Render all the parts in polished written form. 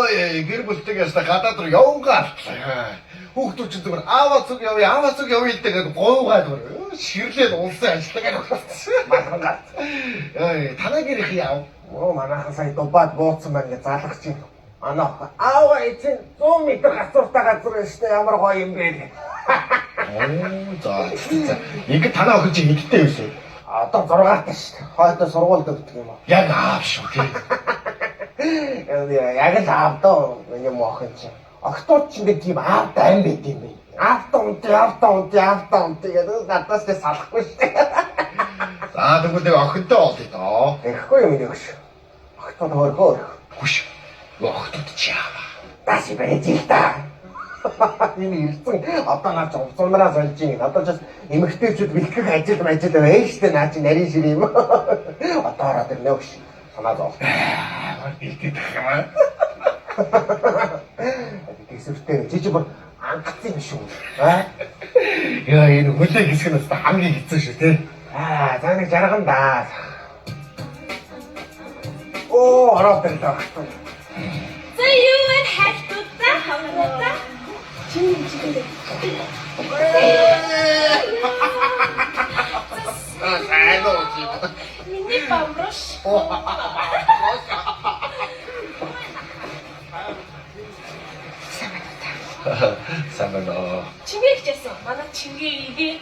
Ой, гэр бүлтэйгээс гадаад руу явангаа. Хүүхдүүд ч зүгээр ааваа зүг явъя гэдэг гоовгаад бүр ширлээд улсын ажиллагаа болсон. Манайхаа. Ой, танай гэр их яав. Манайхан сая дубаад бууцсан байна гэж залгаж байна. Анаах аава эцэн 100 м гацууртай газар байна шүү дээ. Ямар гоё юм бэ. За. Ингээд танаа охин чи хэдтэй байсан? Одоо 6-аатай шүү дээ. Хойдоо сургуульд өгдөг юм аа. Яг аав шүү тий. Яг л аав доо юм охин чи. Октод ч нэг тийм аав дайм байт юм бэ. Автон гэдэг гадаас нь салахгүй шүү дээ. За тэгвэл охинтой болъё доо. Тэгэхгүй юм нэг шүү. Октод хөргөө. Хүш. Охтод чи яава. Тас байж л та. Энэ ирсэн одоо наач увцумнаас олж ийн. Одоо ч эмэгтэйчүүд бэлтгэх ажил байж штэ наа чи нарийн шир юм. Одоо ороод ирнэ өгш. Санаа зов. Бэлтгэх юм аа. Тэсвэртэй чи бүр ангацсан юм шүү. Аа. Яа энэ хөлөө хэсэг нь хамгийн хэцүү шүү тий. За нэг жарган да. Оо ороод ирлээ. За юу вэ хайтуудаа хавнуудаа. Чиний чигээр. Миний бамрош. Самбано. Чиний хичээсэн. Манай чиний игээ.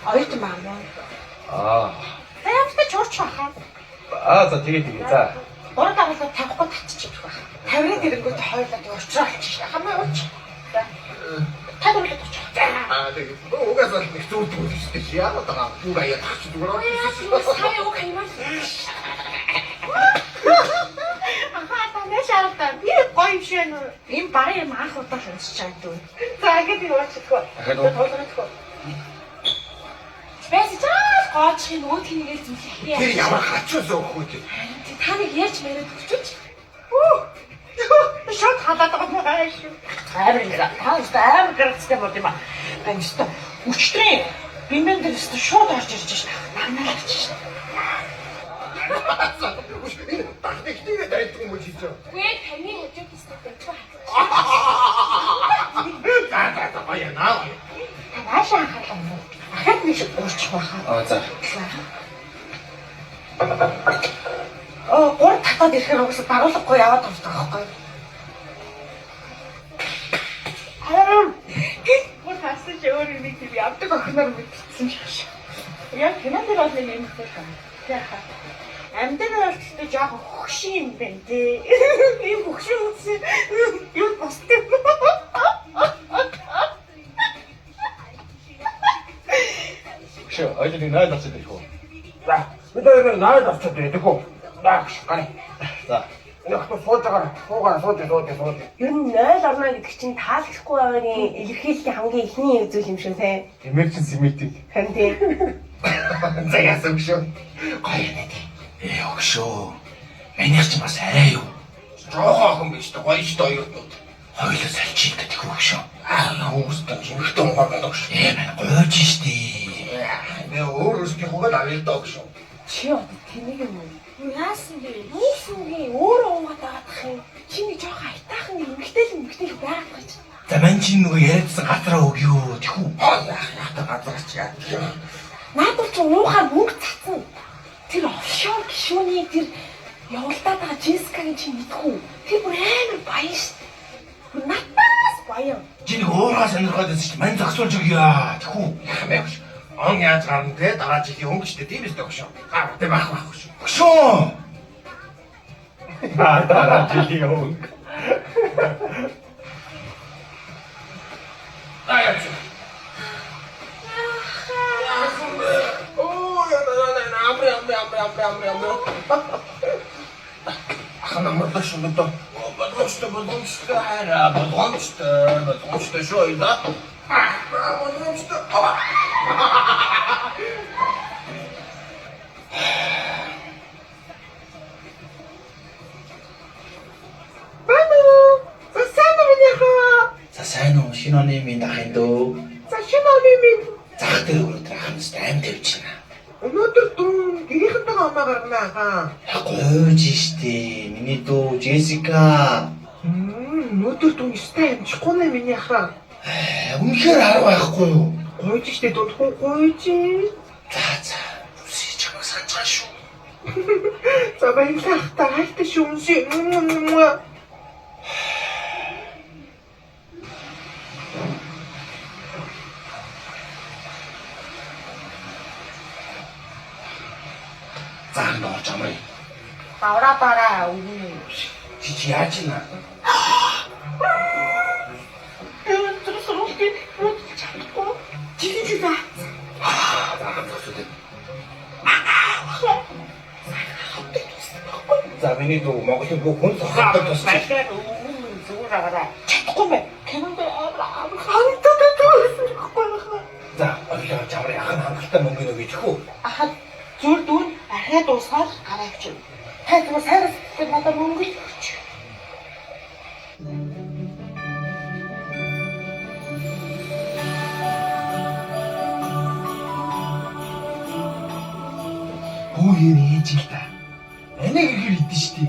Ойт маа. Таявтай чурч баха. За тэгээ. За. Уран дагуулад тавихгүй татчих байх. Тавираад ирэнгүүт хойлоод уучраа олчих. Хамаа ууч. За. Тавирлаад уучраа. Тэгээ. Угаасаа нэг зүудгүй шүү дээ. Яагаад байгаа? Бүр аяа тагч зүгээр. Сая уу хаймаа. Шаардаа би гоё шин юм барыг юм анх удаа сонсч байгаа дүү. За ингэж явуулчихгүй. Тоглохгүй. Бэс чаас гооч юм өөдг нэгээр зүлхээ. Тэр ямар хачуус өгөх үү? Та нэг ярьж мэрэд өгчөж. Шот хадаад байгаа юм шүү. Амар гэрцтэй бод юм аа. Бэнстэ өчтрээ бимэн дээрээс шууд орж ирж шээ. Намнаач шээ. Тактиктэй дайдаг юм уу чи? Үгүй таны хажууд өстэй дайдаг. За баянаа. Таашаа хахад юм. Ахад нэг уурчих байхаа. За. Гур татаад ирэхээр угсаа дагуулгагүй яваад ордог байхгүй. Гур хасаж өөр нэг тийм явдаг охиноор мэдсэн шаш. Яг кинонд бол нэг юм хэлсэн. Яха. Амдаа болчихсон жоохон хөгшин юм байна тий. Ийм хөгшин үсэн юу бостой. Шо, ойлын найд авчаад ирэх үү? За, бид хоёр найд авчаад ирэх үү? Гараа. За. Яг то сууж байгаа. Сууж. Ер нь 0 орно гэдэг чинь таалагдахгүй байгаагийн илэрхийллийн хамгийн ихний зүйл юм шүү те. Emergency meeting. Харин тийм. За яасан шүү. Гоё нэ. Өгшөө. Манайх ч бас арай юу. Жоохоо хүн биш дээ. Гоё шүү дээ юу. Хойлоо салчих гэдэг өгшөө. Хүмүүстэй хинхтэн хоолой өгшөө. Мань гойж штий. Би өөрөөсөө хогол авъя даа өгшөө. Чи одоо тэнийг юм уу? Яасан бэ? Юусгүй өөрөө уугаад байгаадах юм. Чи нэг жоохон айтаахан эмгтэй байгаад байж. За мань чи нөгөө яриадсан газараа өгөө. Тэхүү. Яах газар чи яа. Наадвал чи уухаар мөнгө цацсан. Тэр офшор гишүүний тэр явуулдаад байгаа Джессикагийн чи мэдхүү. Тэр бүр амар баян шүү. Бүр натаас баян. Чи нэг уургаа сонирхоод байсан чи мань зогсуулж өгье. Тэхүү. Яхаа биш. Он яаж гарна те дараа жилийн өнгөчтэй тийм ээ өгшөө. Тэ баах өгшөө. Өгшөө. Дараа жилийн өнгө. Аяач. Ахна мөрдөш өдөө. Бодгомжтой шоо ида. Бодгомжтой. За сайн уу шинэ оны минь дахин дөө. За шинэ оны минь Зах дээр өнөдөр ахнастай аим тавьчихна. Өнөөдөр дүү гэрийнхэнтэйгээ амаа гаргана хаа. Гойж штэ. Миний дүү Джессика. Өнөөдөр дүү өстэй амжихгүй нэ миний хаа. Үнэхээр арга байхгүй юу? Гойж штэ дүү гойж. За. Үсэж чамайг санаж байгаа шүү. За баярлалаа та хайртай шүмши. Заан доо чамайг. Давраа үгүй. Чи яаж ийна? За миний дүү Монголын бүх хүн сохраадаг тусч. Зүгээр агараа. Чадахгүй мэ. Кинонд хамтдаа дүүсэн байхгүй хаа. За ойлоо чамрын ахын хангалттай мөнгө өгөх үү? Ахад зүгээр дүүн архиа дуусгаад гараа авчих. Та зүгээр сайраас тэр надад мөнгө өгч. Хөөе ээж л та. Энийг ихэр идэв штий.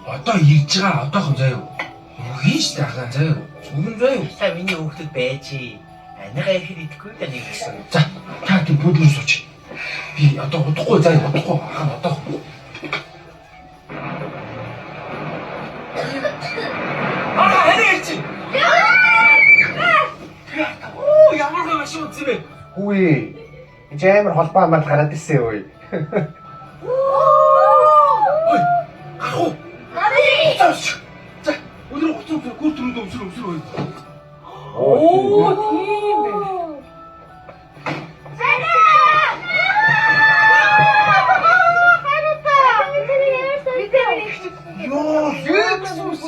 Одоо ирж байгаа одоохон заяа. Өгье штий ахаа заяа. Өмнө заяа. Та миний хүүхдэд байж. Анагаа ихэр идэхгүй да нэг гэсэн. За та тийм бүдүүр сууч. Би одоо удахгүй заяа удахгүй ахаа одоо. Энийг чи. Оо ямар гоо машин үзье бэ? Үгүй. Жамар холбоо амар гараад ирсэн үе. Ой. Ахуу. За өнөр гоцсон гүр төрөнд өмсөр. Оо тийм бэ. Ёо, Иесус.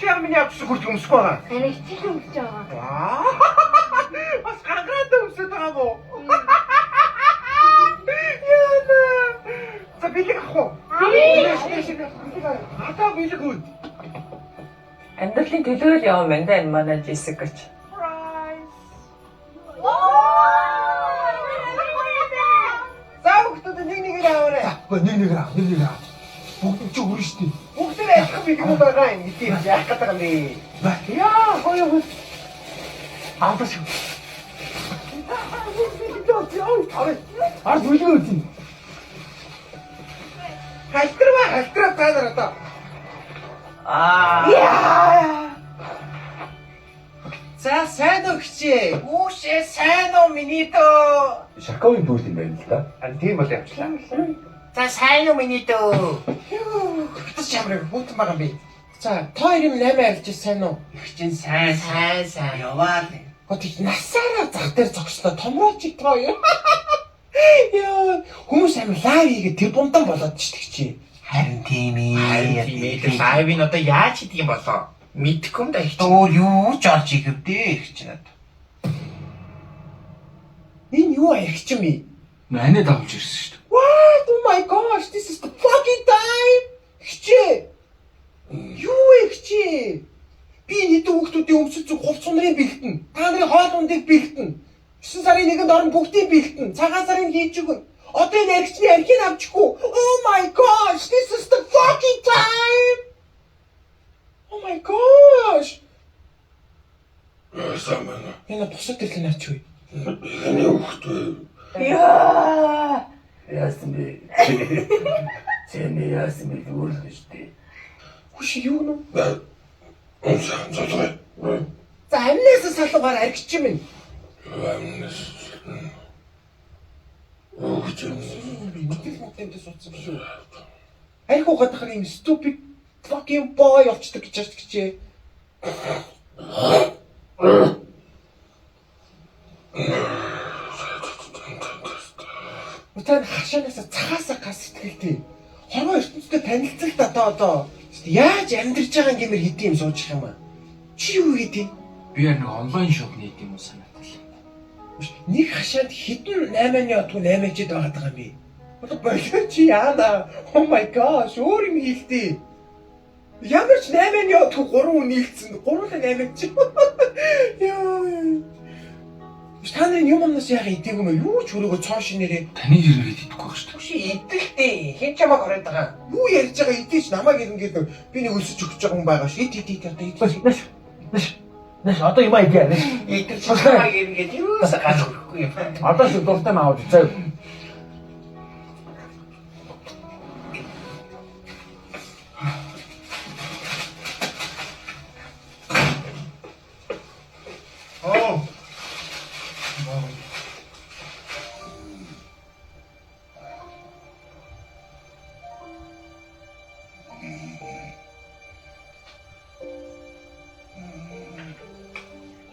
Чам миний авч сүрт өмсөхгүй байгаа. Энийг чихэн өгч байгаа. Бас гаргаад өмсөд байгаа бо. Яна. За бэлэг ахгүй. Атаа бэлэг үү. Амьдралын төлөөл яваа мэн да энэ манай Джессикач. За бүгд нэг аваарай. За нэг аа. Бүгд ч өөр штий. Бүгд адилхан бэлгүүд байгаа юм. Идэв яах гэдэг юм бэ? Яа, гоё. Аавч. Ард үлгэн үгүй. Халтраа таараа та. За сайн өгчээ. Үүшээ сайн уу миний дөө. Шакагийн дүүл юм байна л да. Тийм бол явчлаа. За сайн уу миний дөө. Хэвчээ чамрыг бүйтэн байгаа юм би. За, та хоёр юм 8 арилж сайн уу? Их чинь сайн яваа. Готик насаараа зах дээр зогслоо томрооч тоо юу. Яа, хүмүүс амир лайв хийгээ тэр бундан болоод чигчээ. Харин тийм ээ. Лайвын одоо яаж хийдэг юм болоо? Мэдхгүй юм да их. Өөр юу ч орж ихэвдээ их ч надад. Энэ юу архич юм бэ? Манай давж ирсэн шүү дээ. What? Oh my gosh, this is the fucking time. Хичээ. Юу ихчээ? Би нийт хүүхдүүдийн өмсөж зүг хувц сунрыг бэлтэн. Та нарын хоол ундыг бэлтэн. 9 сарын 1-нд орон бүгдийг бэлтэн. Цагаан сарын хийж өгнө. Одоо энэ архичны архийг авчихгүй. Oh my gosh, this is the fucking time. Oh my gosh. Самана. Энэ босод ирлээ наач юу? Эхний хүүхдээ. Яа. Яасан бэ? Зэний яасан бэ өөрөө штэ. Хүш юу нэ? Унсан цоцгой. За амнаас салуугаар архич юм ин. Амнас. Мэдээлэл модемтэй суудсан шүү. Айхуу гадахаар юм stupid fucking boy болчдөг гэж ярьчихжээ. Утаа хашаанаас цахаасаа гас сэтгэлтэй. Хорвоо ертөнцтэй танилцал та одоо. Яаж амьдарч байгаа гэмээр хэдийн юм суучих юм аа. Чи юу хийдیں۔ Би нэг онлайн шоу нээдэг юм уу санаатай. Нэг хашаад хитэн 8-ны отгоо 8-д байгаа юм би. Одоо болоо чи яана. Oh my gosh, өөр юм хийлдээ. Ямар ч 8-ны отгоо 3 хүн нийлцсэн. 3-ын 8 чи. Яа. Та нарын юм амнаас яагаад идэв юм бэ? Юу ч өрөөгөө цоо шинээрээ. Таны ирнэгээд идэхгүй байх шүү дээ. Чи идэлтэй. Хэн ч ямаа гараад байгаа. Юу ярьж байгаа идэж намайг ирнгээд би нэг өлсөж өгч байгаа хүн байгаа шүү. Ид. Нэш одоо юм аа идэ. Идэж намайг ирнгээд юусаа гаж өгөхгүй юм. Одоо ч дуртай маа авч заяа.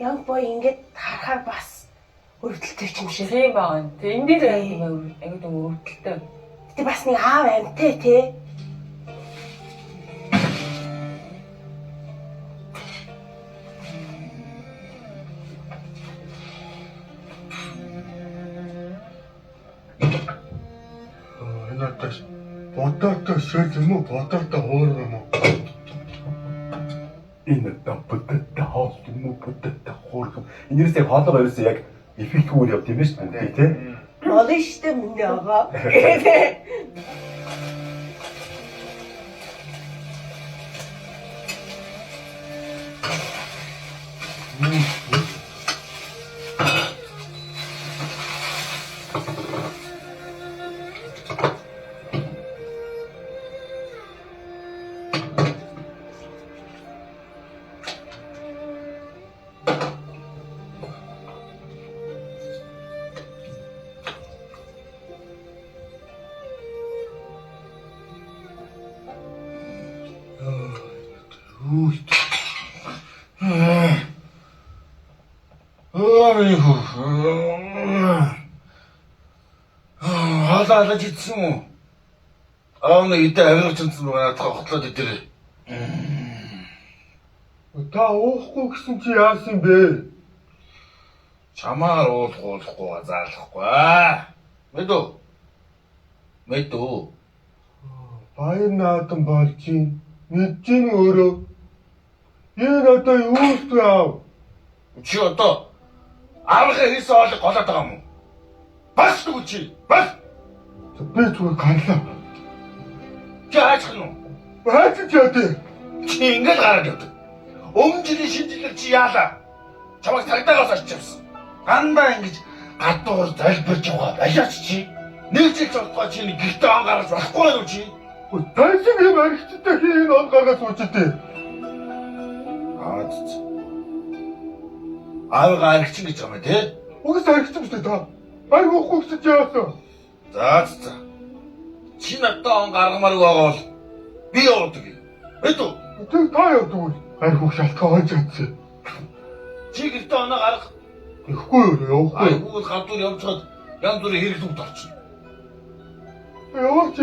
Young boy ингээд харахаар бас өрөвдөлтэй юм шиг. Тийм байна. Энд дээр ангид өрөвдөлтэй. Гэтэ бас нэг аав амтай те. Энэтээс бодоотой шил юм уу? Бодоотой хоор юм уу? Энэ бодоотой хоол юм уу? Бодоотой хоор юм. Энэс яг хоолойгоо ерөөсөө яг эффектгүй явд юм биш үү тий? Болно штэ мөндөө байгаа. Хаалаа житсэн үү? Аавны идэ авирч юмсан байгаа та хотлоод идэрээ. Та уухгүй гэсэн чи яасан бэ? Чамаар уулахгүй заалахгүй. Мэдүү. Баяр наадам болж юм. Мэдэн өөрөө. Энэ одоо юу вэ? Чи одоо аврахаа хийсэн хоолыг голоод байгаа юм уу? Бас дүү чи. Бас. Би зүгээр ганлаа. Чи аачих нь уу? Яаж ч яа. Чи ингэж гараад явдаг. Өмнө жилийн шинжилгээ чи яалаа. Чамайг тагдаагаас оччихсан. Гандаа ингэж гадуур залбирч байгаа байлаач чи. Нэг жил цогцгоо чи нэг гэртээ он гаргаж болохгүй юу чи? Тайсан юм аригчтай хийн он гаргаж уучдээ. Аав гарагч гэж юм тий? Угс аригч юм шүү дээ та. Ай уухгүй гэсэн чи яасан? За. Чи надад он гаргамаар байгаа бол би явуулдаг юм. Мэдүү? Тэг та явдаг уу? Ай хүүх шалтгаан хойж чадсан. Чи гэртээ оноо гарах. Ихгүй юу явахгүй. Ай хүүг гадуур явчихад янз бүрийн хэрэглүүд орчихно. Яваач.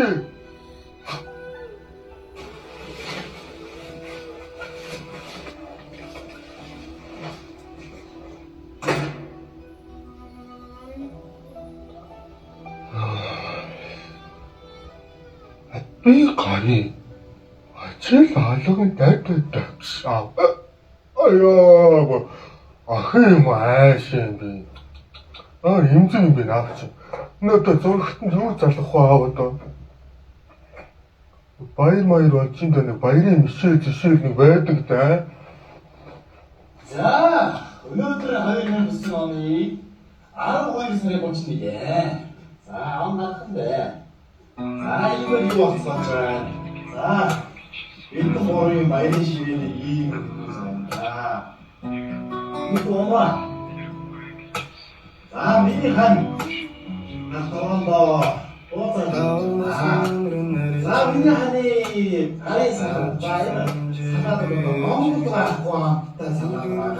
Би гарыг ачаал алгын дайтай аа. Аяа. Ахын маашин би. Имзэн би наач. Надад зургтанд юу залах вэ аваад. Баяр болж энэ нэг баярын жишээ нэг байдаг да. За, өнөөдөр 2009 оны 12 сарын 31-нд. За, он гарах юм бэ. За, юу болсон бэ? За, энэ хоорын баярын ширээний ийм юм. За. Юу болоо? За, миний хан. Натондоо. За, миний ханы арайсан баяр. Санаад Монгол гахваа та санаад.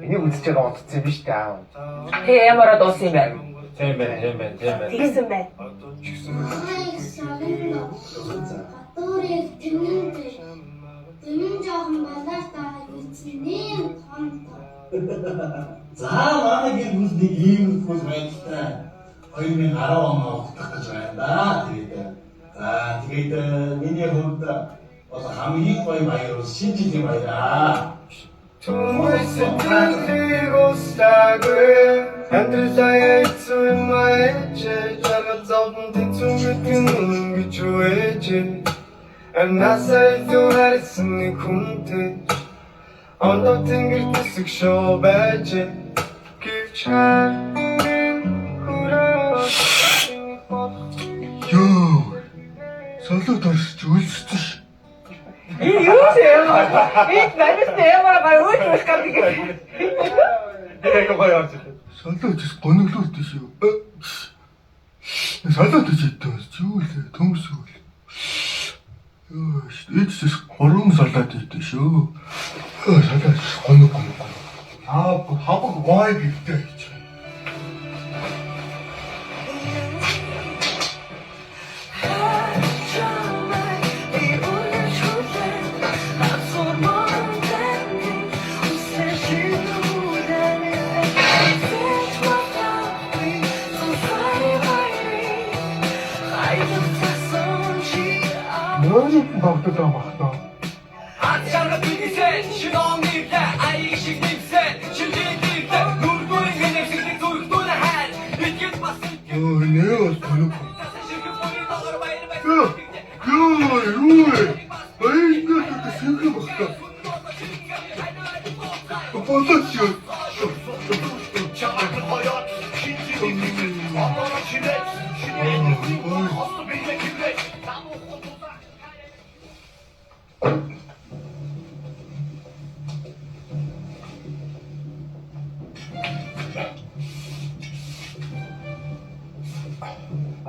Энийг үзэж байгаа утц юм биш үү? Тэгээ ямаараа дууссан юм байна. Тийм байна. Тэгсэн байна. За манай гэр бүл нэг ийм үйл байдалтай 2010 он огтох гэж байна да. Тэгээд миний хувьд бол хамгийн гоё баяр бол шинэ жилийн баяраа. Тумайсан тэлхийг устаагүй Амьдралаа эцүү маэж Жаргал зовдон тэцүү гэдгэн гэж үэж Амнасаа илүү харсан нэг хүнтэй Ондоо тэнгэр тэсэг шоу байж Гэвч Ёо солиод орсч үлссэн ш Энэ юу ч юм. Энэ манайс нэмаа өөч гэдэг. Яг гоё явж байна. Солиод ч гоноглуулт шүү. Солиод ч идэв ч юу лээ төмсгөл. Ёо эцэс хорон солиод идэв шүү. Солиод гоног. Хабаг вай гихтэй гэж. Мөрөнд багтдаг багтаа. Ачаарга бигсэн шинон нэртэй аяг шиг нэмсэн шинжээ нэртэй нүргүүр нэмсэгтэй зүрхтүүн хайр итгэж басан Ёо нээ бол гоног. ширхэг бүрийн доогор баяр баяр Юу эйгээс сэвлэг багтаа. Бодож юу.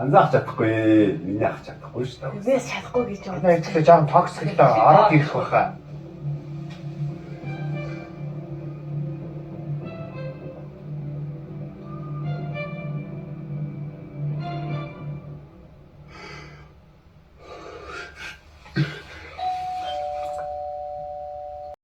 Анзаах чадахгүй миний ах чадахгүй шүү дээ. Бис чадахгүй гэж байна. Наа ихтэй жаам токсик л ороод ирэх байхаа.